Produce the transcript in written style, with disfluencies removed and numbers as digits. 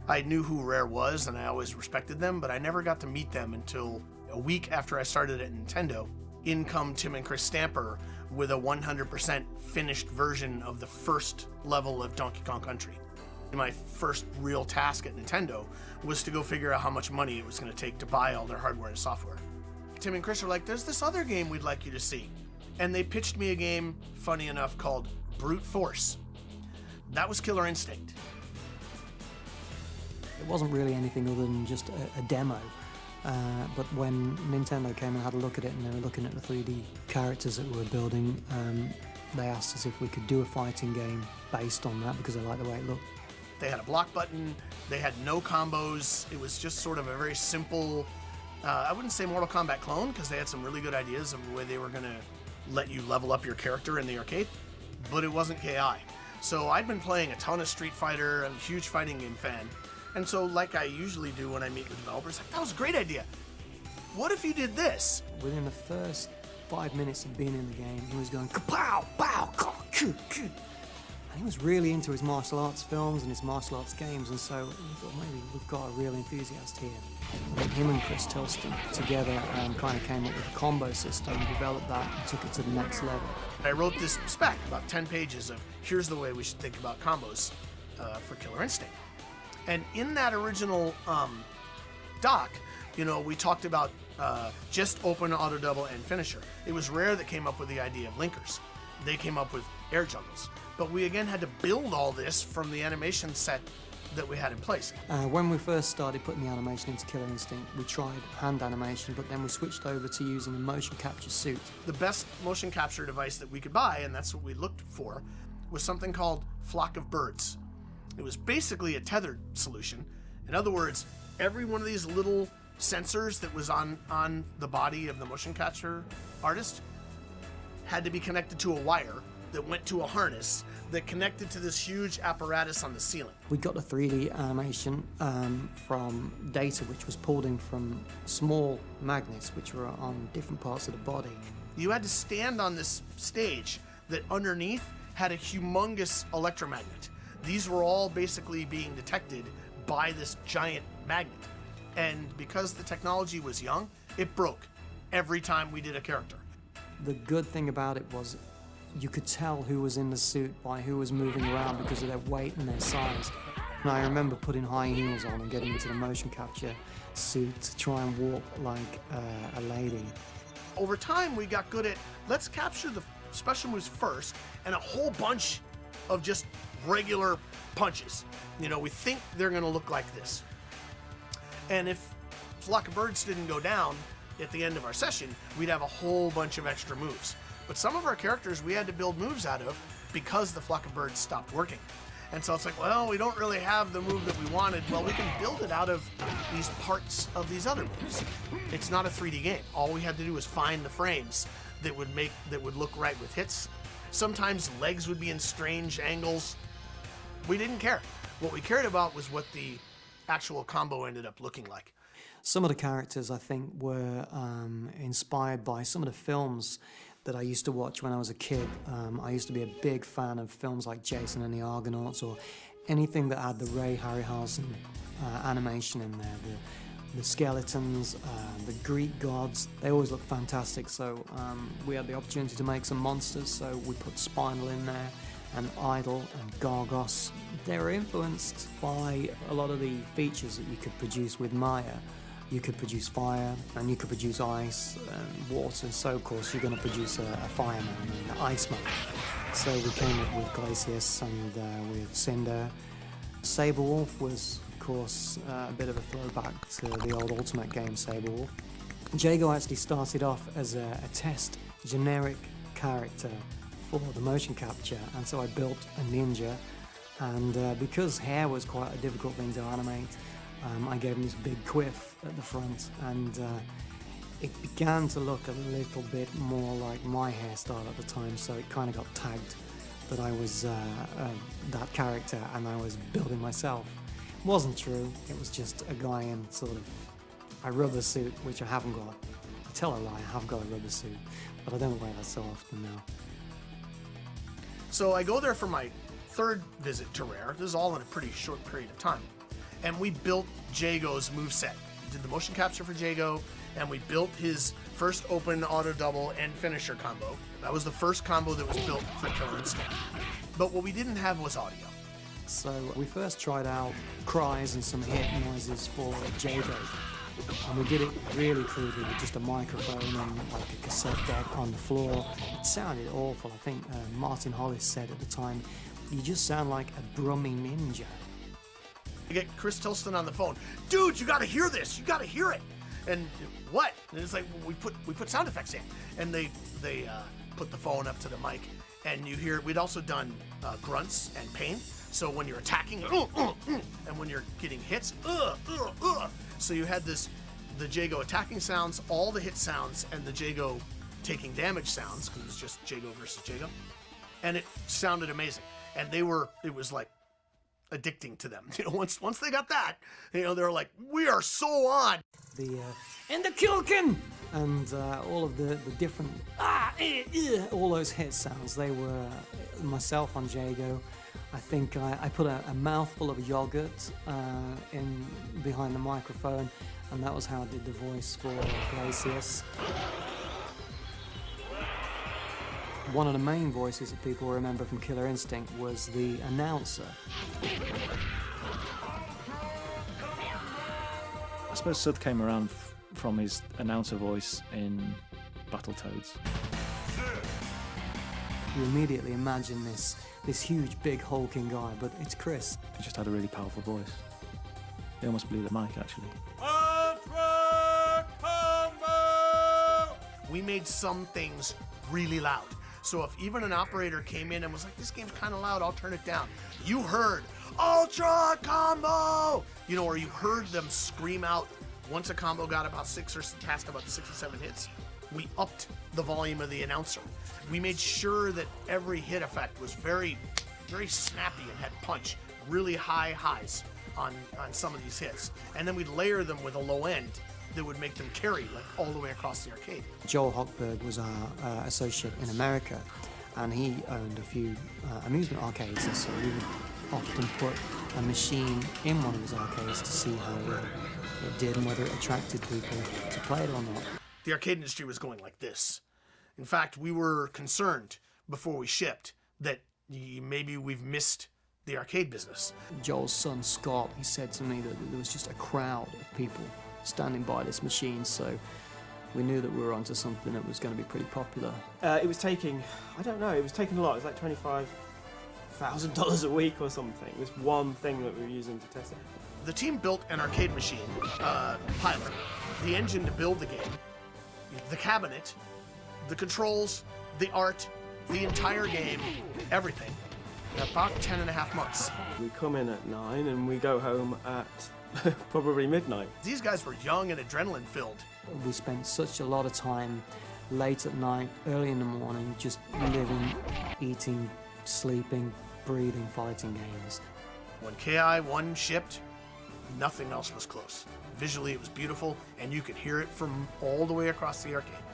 I knew who Rare was and I always respected them, but I never got to meet them until a week after I started at Nintendo. In come Tim and Chris Stamper with a 100% finished version of the first level of Donkey Kong Country. My first real task at Nintendo was to go figure out how much money it was going to take to buy all their hardware and software. Tim and Chris were like, there's this other game we'd like you to see. And they pitched me a game, funny enough, called Brute Force. That was Killer Instinct. It wasn't really anything other than just a demo. But when Nintendo came and had a look at it and they were looking at the 3D characters that we were building, they asked us if we could do a fighting game based on that because they liked the way it looked. They had a block button, they had no combos, it was just sort of a very simple, I wouldn't say Mortal Kombat clone because they had some really good ideas of the way they were going to let you level up your character in the arcade, but it wasn't KI. So I'd been playing a ton of Street Fighter, I'm a huge fighting game fan, and so like I usually do when I meet with developers, like, that was a great idea. What if you did this? Within the first 5 minutes of being in the game, he was going kapow, pow, ka, ku, ku. And he was really into his martial arts films and his martial arts games, and so we thought maybe we've got a real enthusiast here. And then him and Chris Tilston together kind of came up with a combo system, developed that, and took it to the next level. I wrote this spec, about 10 pages of here's the way we should think about combos for Killer Instinct. And in that original doc, you know, we talked about just open, auto double, and finisher. It was Rare that came up with the idea of linkers. They came up with air juggles. But we again had to build all this from the animation set that we had in place. When we first started putting the animation into Killer Instinct, we tried hand animation, but then we switched over to using a motion capture suit. The best motion capture device that we could buy, and that's what we looked for, was something called Flock of Birds. It was basically a tethered solution. In other words, every one of these little sensors that was on the body of the motion capture artist had to be connected to a wire that went to a harness that connected to this huge apparatus on the ceiling. We got the 3D animation from data which was pulled in from small magnets which were on different parts of the body. You had to stand on this stage that underneath had a humongous electromagnet. These were all basically being detected by this giant magnet. And because the technology was young, it broke every time we did a character. The good thing about it was you could tell who was in the suit by who was moving around because of their weight and their size. And I remember putting high heels on and getting into the motion capture suit to try and walk like a lady. Over time, we got good at, let's capture the special moves first and a whole bunch of just regular punches. You know, we think they're gonna look like this. And if Flock of Birds didn't go down at the end of our session, we'd have a whole bunch of extra moves. But some of our characters we had to build moves out of because the Flock of Birds stopped working. And so it's like, well, we don't really have the move that we wanted. Well, we can build it out of these parts of these other moves. It's not a 3D game. All we had to do was find the frames that would look right with hits. Sometimes legs would be in strange angles. We didn't care. What we cared about was what the actual combo ended up looking like. Some of the characters, I think, were inspired by some of the films that I used to watch when I was a kid. I used to be a big fan of films like Jason and the Argonauts, or anything that had the Ray Harryhausen animation in there. The skeletons, the Greek gods, they always look fantastic. So we had the opportunity to make some monsters, so we put Spinal in there, and Idol and Gargos. They were influenced by a lot of the features that you could produce with Maya. You could produce fire, and you could produce ice and water, so of course you're going to produce a fireman and an iceman. So we came up with Glacius and with Cinder. Saberwolf was, of course, a bit of a throwback to the old Ultimate game Saberwolf. Jago actually started off as a test generic character for the motion capture, and so I built a ninja, and because hair was quite a difficult thing to animate, I gave him this big quiff at the front, and it began to look a little bit more like my hairstyle at the time, so it kind of got tagged that I was that character and I was building myself. It wasn't true, it was just a guy in sort of a rubber suit, which I haven't got. I tell a lie, I have got a rubber suit, but I don't wear that so often now. So I go there for my third visit to Rare. This is all in a pretty short period of time. and we built Jago's moveset. We did the motion capture for Jago, and we built his first open auto double and finisher combo. That was the first combo that was built for Killer Instinct. But what we didn't have was audio. So we first tried out cries and some hit noises for Jago. And we did it really crudely with just a microphone and like a cassette deck on the floor. It sounded awful. I think Martin Hollis said at the time, "You just sound like a brumming ninja." I get Chris Tilston on the phone. "Dude, you gotta hear this. You gotta hear it." And what? And it's like, well, we put sound effects in, and they put the phone up to the mic, and you hear. We'd also done grunts and pain. So when you're attacking, and when you're getting hits, so you had the Jago attacking sounds, all the hit sounds, and the Jago taking damage sounds, because it was just Jago versus Jago, and it sounded amazing. And it was like addicting to them. Once they got that, they were like, "We are so on." And the Kilkin! And all of the different, all those hit sounds, they were myself on Jago. I think I put a mouthful of yogurt in behind the microphone, and that was how I did the voice for Glacius. One of the main voices that people remember from Killer Instinct was the announcer. I suppose Sud came around from his announcer voice in Battletoads. You immediately imagine this huge, big, hulking guy, but it's Chris. He just had a really powerful voice. He almost blew the mic, actually. Ultra Combo! We made some things really loud. So if even an operator came in and was like, "This game's kind of loud, I'll turn it down," you heard Ultra Combo! Or you heard them scream out. Once a combo got about past about 6 or 7 hits, we upped the volume of the announcer. We made sure that every hit effect was very, very snappy and had punch, really high highs on some of these hits. And then we'd layer them with a low end that would make them carry like all the way across the arcade. Joel Hochberg was our associate in America, and he owned a few amusement arcades, and so we would often put a machine in one of his arcades to see how it did and whether it attracted people to play it or not. The arcade industry was going like this. In fact, we were concerned before we shipped that maybe we've missed the arcade business. Joel's son, Scott, he said to me that there was just a crowd of people standing by this machine, so we knew that we were onto something that was going to be pretty popular. It was taking, I don't know, it was taking a lot. It was like $25,000 a week or something. It was one thing that we were using to test it. The team built an arcade machine, Pilot, the engine to build the game, the cabinet, the controls, the art, the entire game, everything, in about 10.5 months. We come in at 9 and we go home at probably midnight. These guys were young and adrenaline-filled. We spent such a lot of time late at night, early in the morning, just living, eating, sleeping, breathing, fighting games. When KI-1 shipped, nothing else was close. Visually, it was beautiful, and you could hear it from all the way across the arcade.